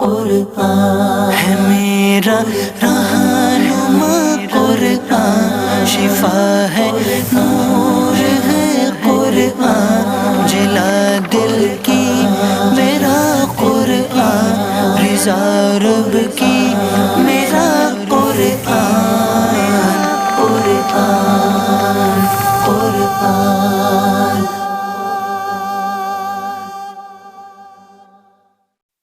قرآن ہے میرا رہنما قرآن، شفا ہے نور ہے قرآن، جلا دل کی میرا قرآن، رضا رب کی میرا قرآن، قرآن قرآن۔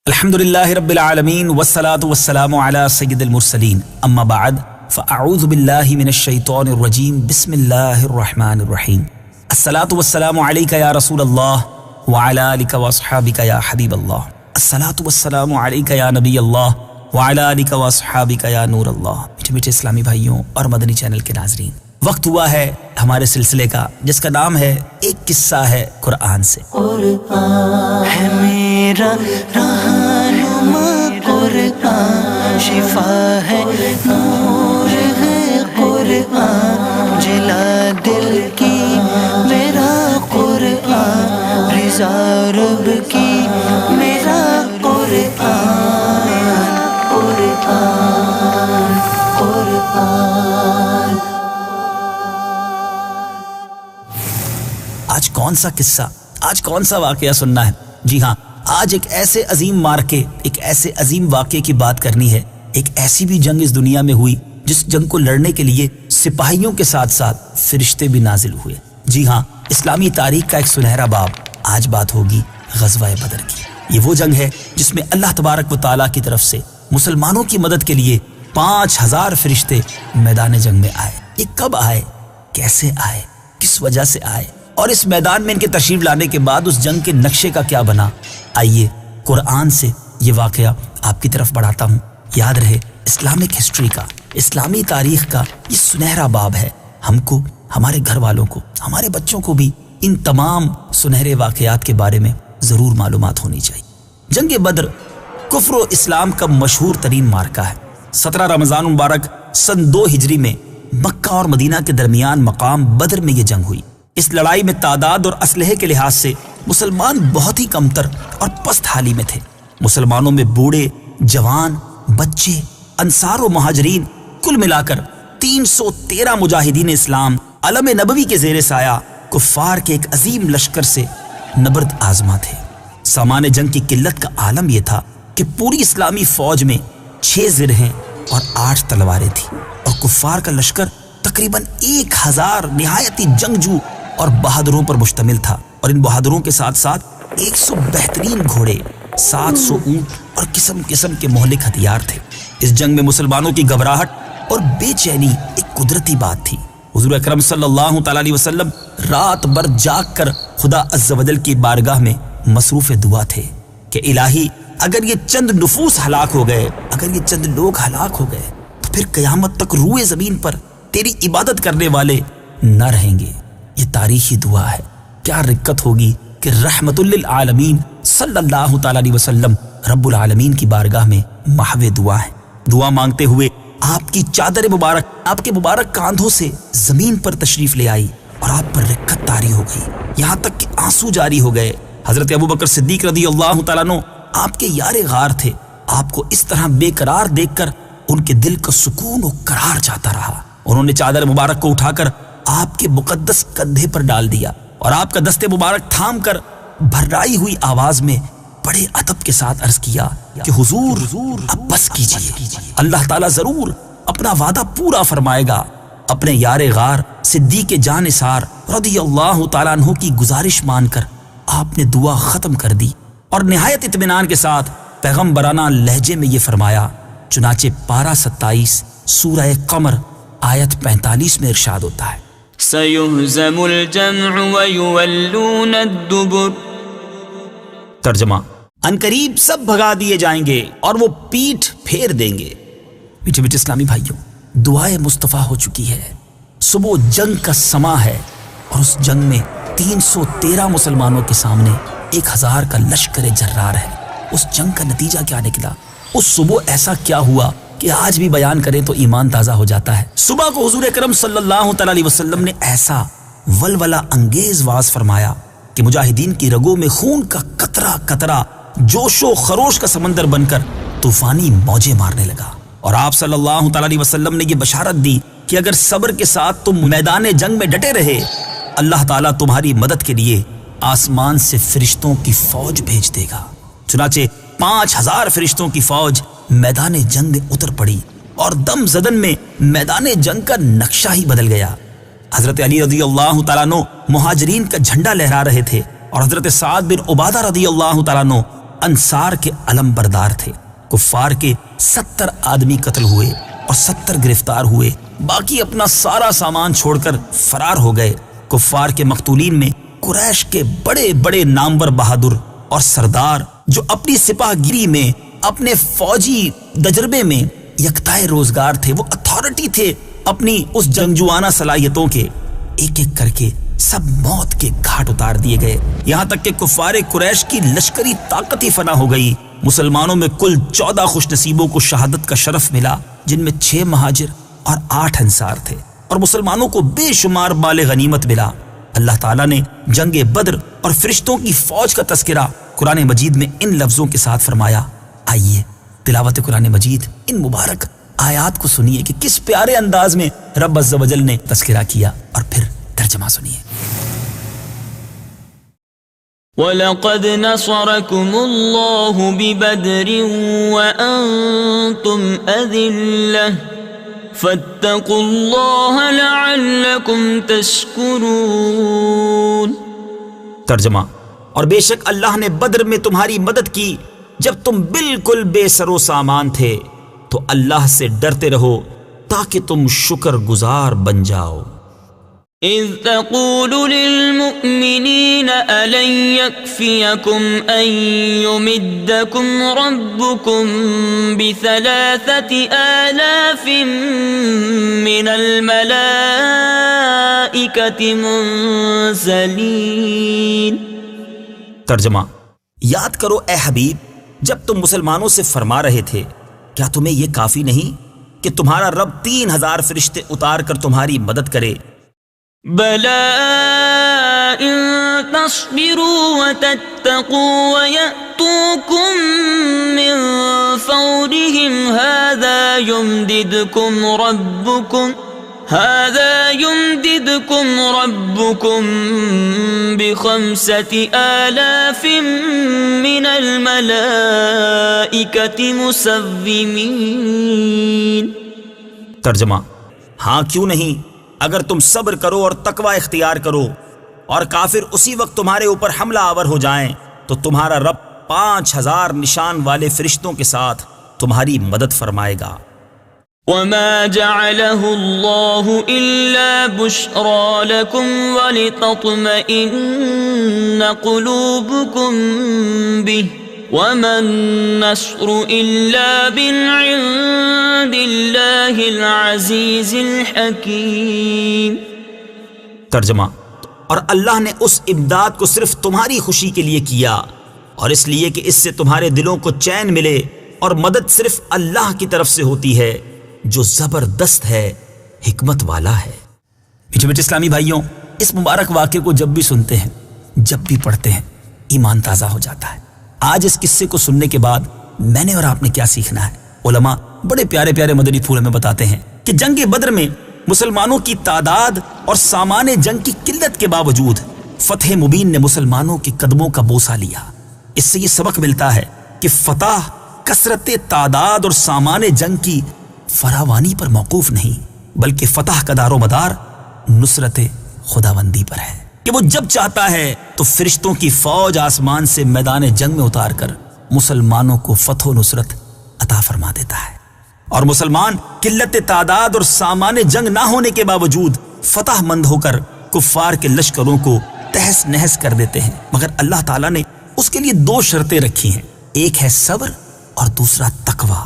الحمدللہ رب العالمین والصلاة والسلام علی سید المرسلین، اما بعد فاعوذ باللہ من الشیطان الرجیم، بسم اللہ الرحمن الرحیم۔ الصلاة والسلام علیک یا رسول اللہ وعلی آلک واصحابک یا حبیب اللہ، الصلاة والسلام علیک یا نبی اللہ وعلی آلک واصحابک یا نور اللہ۔ میٹھے میٹھے اسلامی بھائیوں اور مدنی چینل کے ناظرین، وقت ہوا ہے ہمارے سلسلے کا جس کا نام ہے ایک قصہ ہے قرآن سے۔ قرآن ہے میرا رہنما قرآن، شفا ہے نور ہے قرآن، جلا دل کی میرا قرآن، رضا رب کی میرا قرآن، قرآن قرآن۔ آج کون سا قصہ، آج کون سا واقعہ سننا ہے؟ جی ہاں، آج ایک ایسے عظیم مارکے، ایک ایسے عظیم واقعے کی بات کرنی ہے۔ ایک ایسی بھی جنگ اس دنیا میں ہوئی جس جنگ کو لڑنے کے لیے سپاہیوں کے ساتھ ساتھ فرشتے بھی نازل ہوئے۔ جی ہاں، اسلامی تاریخ کا ایک سنہرا باب۔ آج بات ہوگی غزوہ بدر کی۔ یہ وہ جنگ ہے جس میں اللہ تبارک و تعالیٰ کی طرف سے مسلمانوں کی مدد کے لیے 5000 فرشتے میدان جنگ میں آئے۔ یہ کب آئے، کیسے آئے، کس وجہ سے آئے، اور اس میدان میں ان کے تشریف لانے کے بعد اس جنگ کے نقشے کا کیا بنا؟ آئیے قرآن سے یہ واقعہ آپ کی طرف بڑھاتا ہوں۔ یاد رہے، اسلامک ہسٹری کا، اسلامی تاریخ کا یہ سنہرا باب ہے۔ ہم کو، ہمارے گھر والوں کو، ہمارے بچوں کو بھی ان تمام سنہرے واقعات کے بارے میں ضرور معلومات ہونی چاہیے۔ جنگ بدر کفر و اسلام کا مشہور ترین مارکہ ہے۔ 17 رمضان مبارک سن 2 ہجری میں مکہ اور مدینہ کے درمیان مقام بدر میں یہ جنگ ہوئی۔ اس لڑائی میں تعداد اور اسلحے کے لحاظ سے مسلمان بہت ہی کمتر اور پست حالی میں تھے۔ مسلمانوں میں بوڑھے، جوان، بچے، انصار و مہاجرین کل ملا کر 313 مجاہدین اسلام علم نبوی کے زیر سایہ کفار کے ایک عظیم لشکر سے نبرد آزما تھے۔ سامان جنگ کی قلت کا عالم یہ تھا کہ پوری اسلامی فوج میں 6 زرہیں اور 8 تلواریں تھیں، اور کفار کا لشکر تقریباً 1000 نہایتی جنگجو اور بہادروں پر مشتمل تھا، اور ان بہادروں کے ساتھ ساتھ 100 بہترین گھوڑے، 700 اونٹ اور قسم قسم کے مہلک ہتھیار تھے۔ اس جنگ میں مسلمانوں کی گھبراہٹ اور بے چینی ایک قدرتی بات تھی۔ حضور اکرم صلی اللہ تعالیٰ علیہ وسلم رات بھر جاگ کر خدا عز و جل کی بارگاہ میں مصروف دعا تھے کہ الہی، اگر یہ چند نفوس ہلاک ہو گئے، اگر یہ چند لوگ ہلاک ہو گئے تو پھر قیامت تک روئے زمین پر تیری عبادت کرنے والے نہ رہیں گے۔ یہ تاریخی دعا ہے۔ کیا رکت ہوگی کہ رحمت للعالمین صلی اللہ تعالیٰ علیہ وسلم رب العالمین کی بارگاہ میں محو دعا ہے۔ دعا مانگتے ہوئے آپ کی چادر مبارک آپ کے مبارک کاندھوں سے زمین پر تشریف لے آئی اور آپ پر رکت طاری ہو گئی، یہاں تک کہ آنسو جاری ہو گئے۔ حضرت ابوبکر صدیق رضی اللہ تعالیٰ عنہ آپ کے یار غار تھے۔ آپ کو اس طرح بے قرار دیکھ کر ان کے دل کا سکون و قرار جاتا رہا۔ انہوں نے چادر مبارک کو اٹھا کر آپ کے مقدس کندھے پر ڈال دیا اور آپ کا دست مبارک تھام کر بھرائی ہوئی آواز میں بڑے ادب کے ساتھ عرض کیا کہ حضور اب بس کیجئے، اللہ تعالیٰ ضرور اپنا وعدہ پورا فرمائے گا۔ اپنے یار غار صدیق جان نثار رضی اللہ تعالیٰ عنہ کی گزارش مان کر آپ نے دعا ختم کر دی اور نہایت اطمینان کے ساتھ پیغمبرانہ لہجے میں یہ فرمایا۔ چنانچہ پارہ 27 سورہ قمر آیت 45 میں ارشاد ہوتا ہے، سَيُهْزَمُ الْجَمْعُ وَيُوَلُّونَ الدُّبُرَ۔ ترجمہ، عنقریب سب بھگا دیے جائیں گے اور وہ پیٹھ پھیر دیں گے۔ میٹھے میٹھے اسلامی بھائیوں، دعائے مصطفیٰ ہو چکی ہے۔ صبح جنگ کا سما ہے اور اس جنگ میں 313 مسلمانوں کے سامنے 1000 کا لشکر جرار ہے۔ اس جنگ کا نتیجہ کیا نکلا؟ اس صبح ایسا کیا ہوا کہ آج بھی بیان کریں تو ایمان تازہ ہو جاتا ہے۔ صبح کو حضور اکرم صلی اللہ تعالیٰ علیہ وسلم نے ایسا ولولہ انگیز واز فرمایا کہ مجاہدین کی رگوں میں خون کا قطرہ قطرہ جوش و خروش کا سمندر بن کر طوفانی موجیں مارنے لگا۔ اور آپ صلی اللہ تعالی علیہ وسلم نے یہ بشارت دی کہ اگر صبر کے ساتھ تم میدان جنگ میں ڈٹے رہے، اللہ تعالیٰ تمہاری مدد کے لیے آسمان سے فرشتوں کی فوج بھیج دے گا۔ چنانچہ 5000 فرشتوں کی فوج میدان جنگ میں اتر پڑی اور دم زدن میں میدان جنگ کا نقشہ ہی بدل گیا۔ حضرت علی رضی اللہ تعالیٰ عنہ مہاجرین کا جھنڈا لہرا رہے تھے اور حضرت سعد بن عبادہ رضی اللہ تعالیٰ عنہ انصار کے علم بردار تھے۔ کفار کے 70 آدمی قتل ہوئے اور 70 گرفتار ہوئے، باقی اپنا سارا سامان چھوڑ کر فرار ہو گئے۔ کفار کے مقتولین میں قریش کے بڑے بڑے نامور بہادر اور سردار جو اپنی سپاہ گیری میں، اپنے فوجی تجربے میں یکتائے روزگار تھے، وہ اتھارٹی تھے اپنی اس جنگجوانہ صلاحیتوں کے، ایک ایک کر کے سب موت کے گھاٹ اتار دیے گئے، یہاں تک کہ کفار قریش کی لشکری طاقت ہی فنا ہو گئی۔ مسلمانوں میں کل 14 خوش نصیبوں کو شہادت کا شرف ملا، جن میں 6 مہاجر اور 8 انصار تھے، اور مسلمانوں کو بے شمار مال غنیمت ملا۔ اللہ تعالیٰ نے جنگ بدر اور فرشتوں کی فوج کا تذکرہ قرآن مجید میں ان لفظوں کے ساتھ فرمایا۔ آئیے تلاوت قرآن مجید ان مبارک آیات کو سنیے کہ کس پیارے انداز میں رب عز و جل نے تذکرہ کیا، اور پھر ترجمہ سنیے۔ وَلَقَدْ نَصَرَكُمُ اللَّهُ بِبَدْرٍ وَأَنْتُمْ أَذِلَّةٌ فَاتَّقُوا اللَّهَ لَعَلَّكُمْ تَشْكُرُونَ۔ ترجمہ، اور بے شک اللہ نے بدر میں تمہاری مدد کی جب تم بالکل بے سر و سامان تھے، تو اللہ سے ڈرتے رہو تاکہ تم شکر گزار بن جاؤ۔ إذ تقول للمؤمنين ألن يكفيكم أن يمدكم ربكم ب3000 من الملائكة منزلين۔ ترجمہ، یاد کرو اے حبیب جب تم مسلمانوں سے فرما رہے تھے، کیا تمہیں یہ کافی نہیں کہ تمہارا رب 3000 فرشتے اتار کر تمہاری مدد کرے؟ بَلَىٰ إِن تَصْبِرُوا وَتَتَّقُوا وَيَأْتُوكُم مِّن فَوْرِهِمْ هَٰذَا يُمْدِدْكُمْ رَبُّكُم ب5000 مِّنَ الْمَلَائِكَةِ مُسَوِّمِينَ۔ ترجمہ، ہاں کیوں نہیں، اگر تم صبر کرو اور تقوی اختیار کرو اور کافر اسی وقت تمہارے اوپر حملہ آور ہو جائیں تو تمہارا رب 5000 نشان والے فرشتوں کے ساتھ تمہاری مدد فرمائے گا۔ وَمَا جَعَلَهُ اللَّهُ إِلَّا بُشْرَىٰ لَكُمْ وَلِتَطْمَئِنَّ قُلُوبُكُمْ بِهِ وَمَا النَّصْرُ إِلَّا مِنْ عِندِ اللَّهِ الْعَزِيزِ الْحَكِيمِ۔ ترجمہ، اور اللہ نے اس امداد کو صرف تمہاری خوشی کے لیے کیا، اور اس لیے کہ اس سے تمہارے دلوں کو چین ملے، اور مدد صرف اللہ کی طرف سے ہوتی ہے جو زبردست ہے، حکمت والا ہے۔ میٹھے میٹھے اسلامی بھائیوں، اس مبارک واقعے کو جب بھی سنتے ہیں، جب بھی پڑھتے ہیں، ایمان تازہ ہو جاتا ہے۔ آج اس قصے کو سننے کے بعد میں نے اور آپ نے کیا سیکھنا ہے؟ علماء بڑے پیارے پیارے مدنی پھول ہمیں بتاتے ہیں کہ جنگ بدر میں مسلمانوں کی تعداد اور سامان جنگ کی قلت کے باوجود فتح مبین نے مسلمانوں کے قدموں کا بوسہ لیا۔ اس سے یہ سبق ملتا ہے کہ فتح کثرت تعداد اور سامان جنگ کی فراوانی پر موقوف نہیں، بلکہ فتح کا دار و مدار نصرت خداوندی پر ہے کہ وہ جب چاہتا ہے تو فرشتوں کی فوج آسمان سے میدان جنگ میں اتار کر مسلمانوں کو فتح و نصرت عطا فرما دیتا ہے، اور مسلمان قلت تعداد اور سامان جنگ نہ ہونے کے باوجود فتح مند ہو کر کفار کے لشکروں کو تہس نہس کر دیتے ہیں۔ مگر اللہ تعالیٰ نے اس کے لیے 2 شرطیں رکھی ہیں، ایک ہے صبر اور دوسرا تقوی۔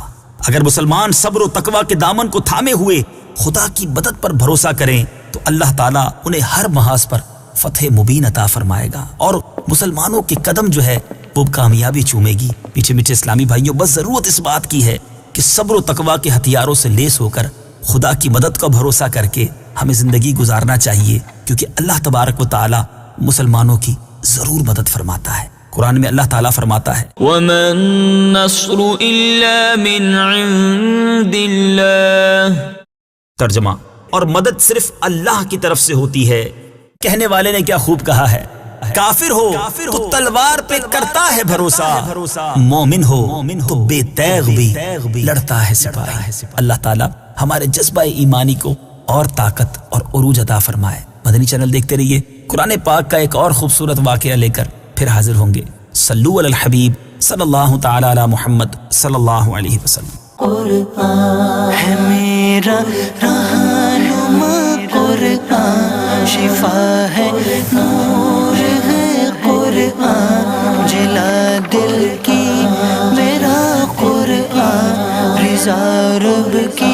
اگر مسلمان صبر و تقوی کے دامن کو تھامے ہوئے خدا کی مدد پر بھروسہ کریں تو اللہ تعالیٰ انہیں ہر محاذ پر فتح مبین عطا فرمائے گا، اور مسلمانوں کے قدم جو ہے وہ کامیابی چومے گی۔ میٹھے میٹھے اسلامی بھائیوں، بس ضرورت اس بات کی ہے کہ صبر و تقوی کے ہتھیاروں سے لیس ہو کر خدا کی مدد کا بھروسہ کر کے ہمیں زندگی گزارنا چاہیے، کیونکہ اللہ تبارک و تعالیٰ مسلمانوں کی ضرور مدد فرماتا ہے۔ قرآن میں اللہ تعالیٰ فرماتا ہے وَمَا النَّصْرُ إِلَّا مِنْ عِنْدِ اللَّهِ، ترجمہ، اور مدد صرف اللہ کی طرف سے ہوتی ہے۔ کہنے والے نے کیا خوب کہا ہے، کافر ہو تو تلوار پہ کرتا ہے بھروسہ، مومن ہو تو بے تیغ بھی لڑتا ہے سپاہی۔ اللہ تعالیٰ ہمارے جذبہ ایمانی کو اور طاقت اور عروج عطا فرمائے۔ مدنی چینل دیکھتے رہیے، قرآن پاک کا ایک اور خوبصورت واقعہ لے کر پھر حاضر ہوں گے۔ صلو علی الحبیب صلی اللہ تعالی علی محمد صلی اللہ علیہ وسلم۔ قرآن ہے میرا رہنما، قرآن شفا ہے، نور ہے قرآن، جلا دل کی میرا قرآن، رضا رب کی